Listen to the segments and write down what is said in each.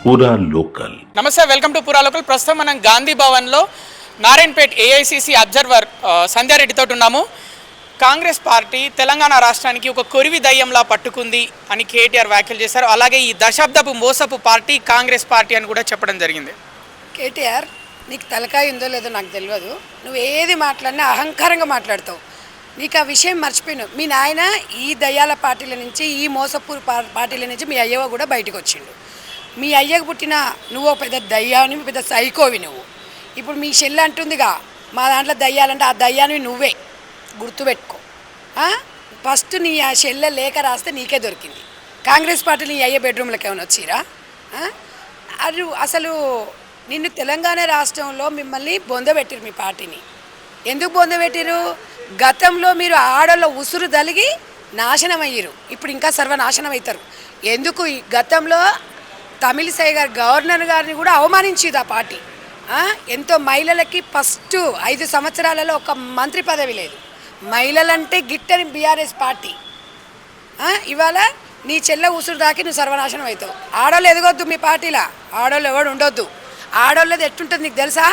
పూరా లోకల్. నమస్తే, welcome to పూరా లోకల్. ప్రస్తుతం మనం గాంధీ భవన్లో నారాయణపేట్ ఏఐసిసి అబ్జర్వర్ సంధ్యారెడ్డితో ఉన్నాము. కాంగ్రెస్ పార్టీ తెలంగాణ రాష్ట్రానికి ఒక కొరివి దయ్యంలా పట్టుకుంది అని కేటీఆర్ వ్యాఖ్యలు చేశారు. అలాగే ఈ దశాబ్దపు మోసపు పార్టీ కాంగ్రెస్ పార్టీ అని కూడా చెప్పడం జరిగింది. కేటీఆర్, నీకు తలకాయ ఉందో లేదో నాకు తెలియదు. నువ్వు ఏది మాట్లాడినా అహంకారంగా మాట్లాడతావు. నీకు ఆ విషయం మర్చిపోయినావు. మీ నాయన ఈ దయ్యాల పార్టీల నుంచి, ఈ మోసపూర్ పార్టీల నుంచి మీ అయ్యవ కూడా బయటకు వచ్చిండు. మీ అయ్యకు పుట్టిన నువ్వు పెద్ద దయ్యాని, పెద్ద సైకోవి నువ్వు. ఇప్పుడు మీ చెల్లి అంటుందిగా మా దాంట్లో దయ్యాలంటే ఆ దయ్యానివి నువ్వే, గుర్తుపెట్టుకో. ఫస్ట్ నీ ఆ చెల్లె లేఖ రాస్తే నీకే దొరికింది. కాంగ్రెస్ పార్టీలు నీ అయ్యే బెడ్రూమ్లోకి ఏమైనా వచ్చిరా? అది అసలు నిన్ను తెలంగాణ రాష్ట్రంలో మిమ్మల్ని బొందబెట్టిరు. మీ పార్టీని ఎందుకు బొందబెట్టిరు? గతంలో మీరు ఆడోళ్ళ ఉసురు తలిగి నాశనం అయ్యారు. ఇప్పుడు ఇంకా సర్వనాశనం అవుతారు. ఎందుకు? ఈ గతంలో తమిళిసై గారు గవర్నర్ గారిని కూడా అవమానించింది ఆ పార్టీ. ఎంతో మహిళలకి ఫస్ట్ 5 సంవత్సరాలలో ఒక మంత్రి పదవి లేదు. మహిళలంటే గిట్టని బీఆర్ఎస్ పార్టీ. ఇవాళ నీ చెల్లె ఉసురు దాకి నువ్వు సర్వనాశనం అవుతావు. ఆడోళ్ళు ఎదగొద్దు మీ పార్టీలో. ఆడోళ్ళు ఎవడు ఉండొద్దు. ఆడోళ్ళది ఎట్టుంటుంది నీకు తెలుసా?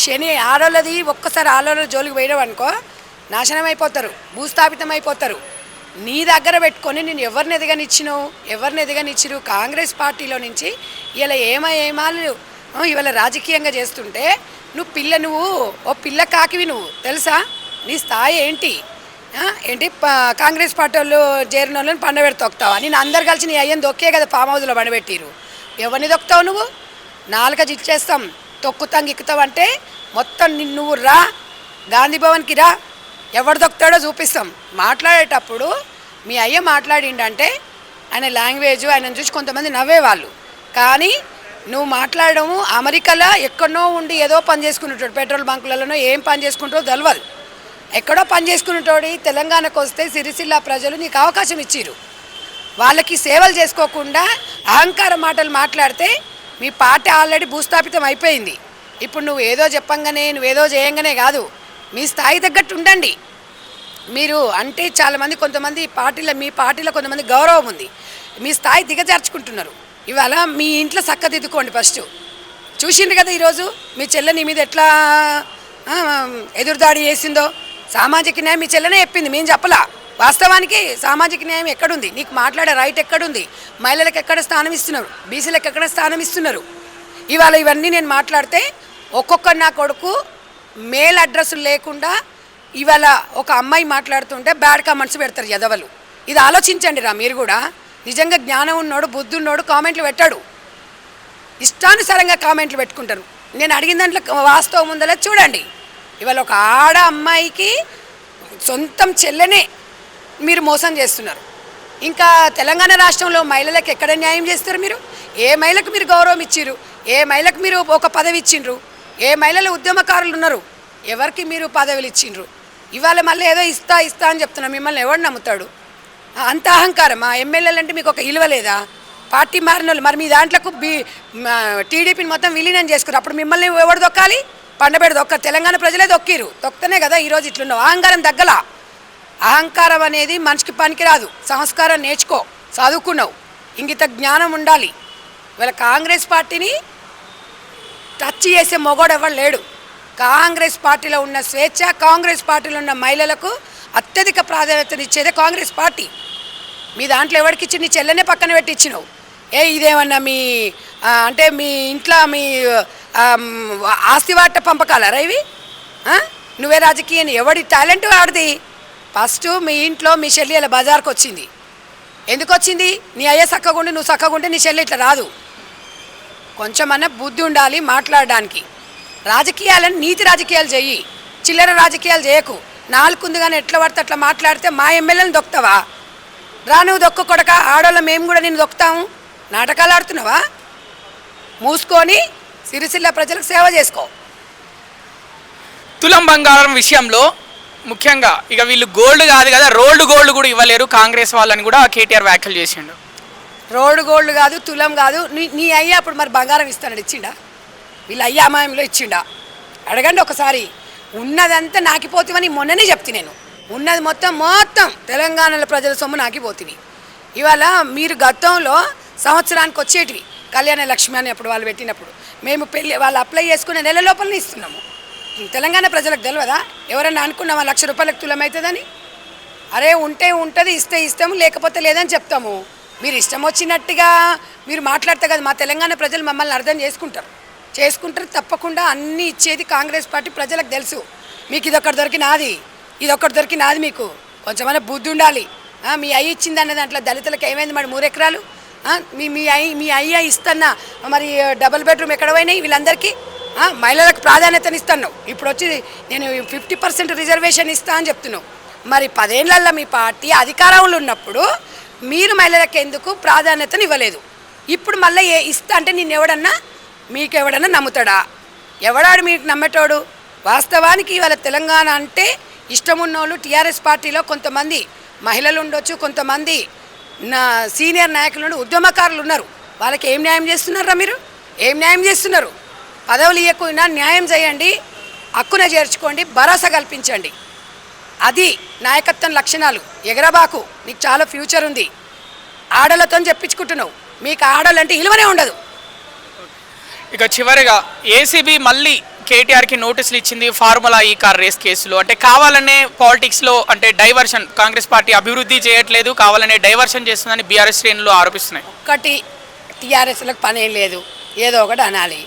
శని ఆడోళ్ళది. ఒక్కసారి ఆడోళ్ళ జోలికి పోయడం అనుకో నాశనం అయిపోతారు, భూస్థాపితం అయిపోతారు. నీ దగ్గర పెట్టుకొని నేను ఎవరిని ఎదగనిచ్చిరు? కాంగ్రెస్ పార్టీలో నుంచి ఇలా ఏమాలు ఇవాళ రాజకీయంగా చేస్తుంటే నువ్వు ఓ పిల్ల కాకివి. నువ్వు తెలుసా నీ స్థాయి ఏంటి? కాంగ్రెస్ పార్టీ వాళ్ళు చేరిన వాళ్ళని పండబెట్టి తొక్కుతావా? నేను అందరు కలిసి నీ అయ్యని దొక్కే కదా ఫామ్ హౌస్లో పండబెట్టిరు. ఎవరిని దొక్కుతావు నువ్వు? నాలుక జిచ్చేస్తాం, తొక్కుతాం, గిక్కుతావు అంటే మొత్తం నువ్వు రా, గాంధీ భవన్కి రా, ఎవడు దొక్కుతాడో చూపిస్తాం. మాట్లాడేటప్పుడు మీ అయ్య మాట్లాడిండంటే ఆయన లాంగ్వేజ్ ఆయన చూసి కొంతమంది నవ్వేవాళ్ళు. కానీ నువ్వు మాట్లాడము అమెరికాలో ఎక్కడో ఉండి ఏదో పని చేసుకునేటోడు, పెట్రోల్ బంకులలోనో ఏం పని చేసుకుంటాడో తెలియదు. ఎక్కడో పని చేసుకునేటోడి తెలంగాణకు వస్తే సిరిసిల్ల ప్రజలు నీకు అవకాశం ఇచ్చిరు. వాళ్ళకి సేవలు చేసుకోకుండా అహంకార మాటలు మాట్లాడితే మీ పార్టీ ఆల్రెడీ భూస్థాపితం అయిపోయింది. ఇప్పుడు నువ్వు ఏదో చెప్పంగానే, నువ్వేదో చేయంగానే కాదు, మీ స్థాయి తగ్గట్టు ఉండండి. మీరు అంటే చాలామంది కొంతమంది మీ పార్టీలో కొంతమంది గౌరవం ఉంది. మీ స్థాయి దిగజార్చుకుంటున్నారు. ఇవాళ మీ ఇంట్లో చక్కదిద్దుకోండి. ఫస్ట్ చూసిండ్రు కదా ఈరోజు మీ చెల్లె నీ మీద ఎట్లా ఎదురుదాడి చేసిందో. సామాజిక న్యాయం మీ చెల్లెనే చెప్పింది, మేము చెప్పలా. వాస్తవానికి సామాజిక న్యాయం ఎక్కడుంది? నీకు మాట్లాడే రైట్ ఎక్కడుంది? మహిళలకు ఎక్కడ స్థానం ఇస్తున్నారు? బీసీలకు ఎక్కడ స్థానం ఇస్తున్నారు? ఇవాళ ఇవన్నీ నేను మాట్లాడితే ఒక్కొక్క నా కొడుకు మెయిల్ అడ్రస్లు లేకుండా ఇవాళ ఒక అమ్మాయి మాట్లాడుతుంటే బ్యాడ్ కామెంట్స్ పెడతారు ఎదవలు. ఇది ఆలోచించండి రా మీరు కూడా. నిజంగా జ్ఞానం ఉన్నోడు, బుద్ధి ఉన్నోడు కామెంట్లు పెట్టాడు. ఇష్టానుసారంగా కామెంట్లు పెట్టుకుంటారు. నేను అడిగిన దాంట్లో వాస్తవం ఉందలే చూడండి. ఇవాళ ఒక ఆడ అమ్మాయికి సొంతం చెల్లెనే మీరు మోసం చేస్తున్నారు. ఇంకా తెలంగాణ రాష్ట్రంలో మహిళలకు ఎక్కడ న్యాయం చేస్తారు మీరు? ఏ మహిళకు మీరు గౌరవం ఇచ్చిర్రు? ఏ మహిళకు మీరు ఒక పదవి ఇచ్చిండ్రు? ఏ మహిళలు ఉద్యమకారులు ఉన్నారు? ఎవరికి మీరు పదవులు ఇచ్చిండ్రు? ఇవాళ మళ్ళీ ఏదో ఇస్తా అని చెప్తున్నా. మిమ్మల్ని ఎవడు నమ్ముతాడు? అంత అహంకారం. మా ఎమ్మెల్యేలు అంటే మీకు ఒక విలువ లేదా? పార్టీ మారిన వాళ్ళు మరి మీ దాంట్లోకి టీడీపీని మొత్తం విలీనం చేసుకున్నారు. అప్పుడు మిమ్మల్ని ఎవడు దొక్కాలి? పండబెడు దొక్క తెలంగాణ ప్రజలే దొక్కిరు. దొక్కనే కదా ఈరోజు ఇట్లున్నావు. అహంకారం తగ్గలా. అహంకారం అనేది మనిషికి పనికిరాదు. సంస్కారం నేర్చుకో, చదువుకున్నావు, ఇంగిత జ్ఞానం ఉండాలి. ఇవాళ కాంగ్రెస్ పార్టీని టచ్ చేసే మొగోడు ఎవరు లేడు. కాంగ్రెస్ పార్టీలో ఉన్న స్వేచ్ఛ, కాంగ్రెస్ పార్టీలో ఉన్న మహిళలకు అత్యధిక ప్రాధాన్యతనిచ్చేదే కాంగ్రెస్ పార్టీ. మీ దాంట్లో ఎవరికి ఇచ్చి నీ చెల్లెనే పక్కన పెట్టి ఇచ్చినావు. ఇదేమన్నా మీ అంటే మీ ఇంట్లో మీ ఆస్తి వాట పంపకాలరా ఇవి? నువ్వే రాజకీయం. ఎవడి టాలెంట్ వాడిది. ఫస్ట్ మీ ఇంట్లో మీ చెల్లి ఇలా బజార్కి వచ్చింది. ఎందుకు వచ్చింది? నీ అయ్యే చక్కగుండి నువ్వు చక్కగుంటే నీ చెల్లి ఇట్లా రాదు. కొంచెమన్నా బుద్ధి ఉండాలి మాట్లాడడానికి. రాజకీయాలను నీతి రాజకీయాలు చెయ్యి, చిల్లర రాజకీయాలు చేయకు. నాలుగుంది కానీ ఎట్లా పడితే అట్లా మాట్లాడితే మా ఎమ్మెల్యేలను దొక్కుతావా? రా, నువ్వు దొక్క కొడక. ఆడవాళ్ళ మేము కూడా నేను దొక్కుతాము. నాటకాలు ఆడుతున్నావా? మూసుకొని సిరిసిల్ల ప్రజలకు సేవ చేసుకో. తులం బంగారం విషయంలో ముఖ్యంగా ఇక వీళ్ళు గోల్డ్ కాదు కదా, రోల్డ్ గోల్డ్ కూడా ఇవ్వలేరు కాంగ్రెస్ వాళ్ళని కూడా కేటీఆర్ వ్యాఖ్యలు చేసిండు. రోడ్డు గోల్డ్ కాదు, తులం కాదు. నీ అయ్యా అప్పుడు మరి బంగారం ఇస్తాడు, ఇచ్చిండా? వీళ్ళ అయ్యా అమాయంలో ఇచ్చిండా? అడగండి ఒకసారి. ఉన్నదంతా నాకిపోతామని మొన్ననే చెప్తే నేను. ఉన్నది మొత్తం తెలంగాణలో ప్రజల సొమ్ము నాకిపోతుంది. ఇవాళ మీరు గతంలో సంవత్సరానికి వచ్చేటివి కళ్యాణ లక్ష్మి అని అప్పుడు వాళ్ళు పెట్టినప్పుడు మేము పెళ్ళి వాళ్ళు అప్లై చేసుకునే నెల లోపలనే ఇస్తున్నాము. తెలంగాణ ప్రజలకు తెలియదా? ఎవరన్నా అనుకున్నామా ₹1,00,000 తులం అవుతుందని? అరే ఉంటే ఉంటుంది, ఇస్తే ఇస్తాము, లేకపోతే లేదని చెప్తాము. మీరు ఇష్టం వచ్చినట్టుగా మీరు మాట్లాడితే కదా మా తెలంగాణ ప్రజలు మమ్మల్ని అర్థం చేసుకుంటారు తప్పకుండా. అన్నీ ఇచ్చేది కాంగ్రెస్ పార్టీ, ప్రజలకు తెలుసు. మీకు ఇదొక్కటి దొరికి నాది మీకు కొంచెమైనా బుద్ధి ఉండాలి. మీ అయ్య ఇచ్చింది అన్న దాంట్లో దళితులకు ఏమైంది మరి 3 ఎకరాలు? మీ అయ్య ఇస్తున్నా మరి డబుల్ బెడ్రూమ్ ఎక్కడ పోయినాయి వీళ్ళందరికీ? మహిళలకు ప్రాధాన్యతనిస్తున్నావు. ఇప్పుడు వచ్చి నేను 50% రిజర్వేషన్ ఇస్తా అని చెప్తున్నావు. మరి 10 ఏళ్లలో మీ పార్టీ అధికారంలో ఉన్నప్పుడు మీరు మహిళలకు ఎందుకు ప్రాధాన్యతను ఇవ్వలేదు? ఇప్పుడు మళ్ళీ ఇస్తా అంటే మీకు ఎవడన్నా నమ్ముతాడా? ఎవడాడు మీకు నమ్మేటోడు? వాస్తవానికి ఇవాళ తెలంగాణ అంటే ఇష్టం ఉన్నోళ్ళు టీఆర్ఎస్ పార్టీలో కొంతమంది మహిళలు ఉండొచ్చు, కొంతమంది సీనియర్ నాయకులు ఉద్యమకారులు ఉన్నారు. వాళ్ళకి ఏం న్యాయం చేస్తున్నారా? మీరు ఏం న్యాయం చేస్తున్నారు? పదవులు ఇవ్వకుండా న్యాయం చేయండి, హక్కున చేర్చుకోండి, భరోసా కల్పించండి. అది నాయకత్వం లక్షణాలు. ఎగరబాకు, నీకు చాలా ఫ్యూచర్ ఉంది. ఆడలతో చెప్పించుకుంటున్నావు, మీకు ఆడలంటే విలువనే ఉండదు. ఇక చివరిగా ఏసీబీ మళ్ళీ కేటీఆర్కి నోటీసులు ఇచ్చింది ఫార్ములా ఈ కార్ రేస్ కేసులో. అంటే కావాలనే పాలిటిక్స్లో అంటే డైవర్షన్, కాంగ్రెస్ పార్టీ అభివృద్ధి చేయట్లేదు, కావాలనే డైవర్షన్ చేస్తుందని బీఆర్ఎస్ శ్రేణులు ఆరోపిస్తున్నాయి. ఒక్కటి టీఆర్ఎస్లకు పనేం లేదు, ఏదో ఒకటి అనాలి.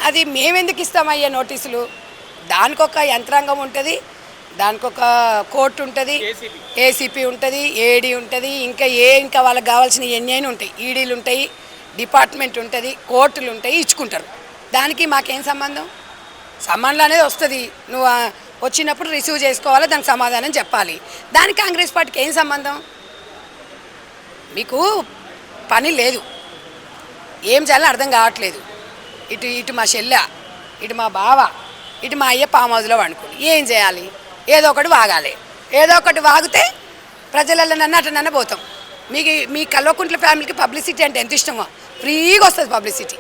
అది మేమెందుకు ఇస్తామయ్యా నోటీసులు? దానికొక యంత్రాంగం ఉంటుంది, దానికొక కోర్టు ఉంటుంది, ఏసీపీ ఉంటుంది, ఏడీ ఉంటుంది, ఇంకా వాళ్ళకి కావాల్సిన ఎన్ని ఉంటాయి, ఈడీలు ఉంటాయి, డిపార్ట్మెంట్ ఉంటుంది, కోర్టులు ఉంటాయి, ఇచ్చుకుంటారు. దానికి మాకేం సంబంధం? సంబంధం అనేది వస్తుంది, నువ్వు వచ్చినప్పుడు రిసీవ్ చేసుకోవాలి, దానికి సమాధానం చెప్పాలి. దానికి కాంగ్రెస్ పార్టీకి ఏం సంబంధం? మీకు పని లేదు, ఏం చేయాలో అర్థం కావట్లేదు. ఇటు మా చెల్లె, ఇటు మా బావ, ఇటు మా అయ్య ఫామ్ హౌస్లో వండుకోండి. ఏం చేయాలి? ఏదో ఒకటి వాగాలి. ఏదో ఒకటి వాగితే ప్రజలలో అటనన్న పోతాం. మీ కల్వకుంట్ల ఫ్యామిలీకి పబ్లిసిటీ అంటే ఎంత ఇష్టమో, ఫ్రీగా వస్తుంది పబ్లిసిటీ.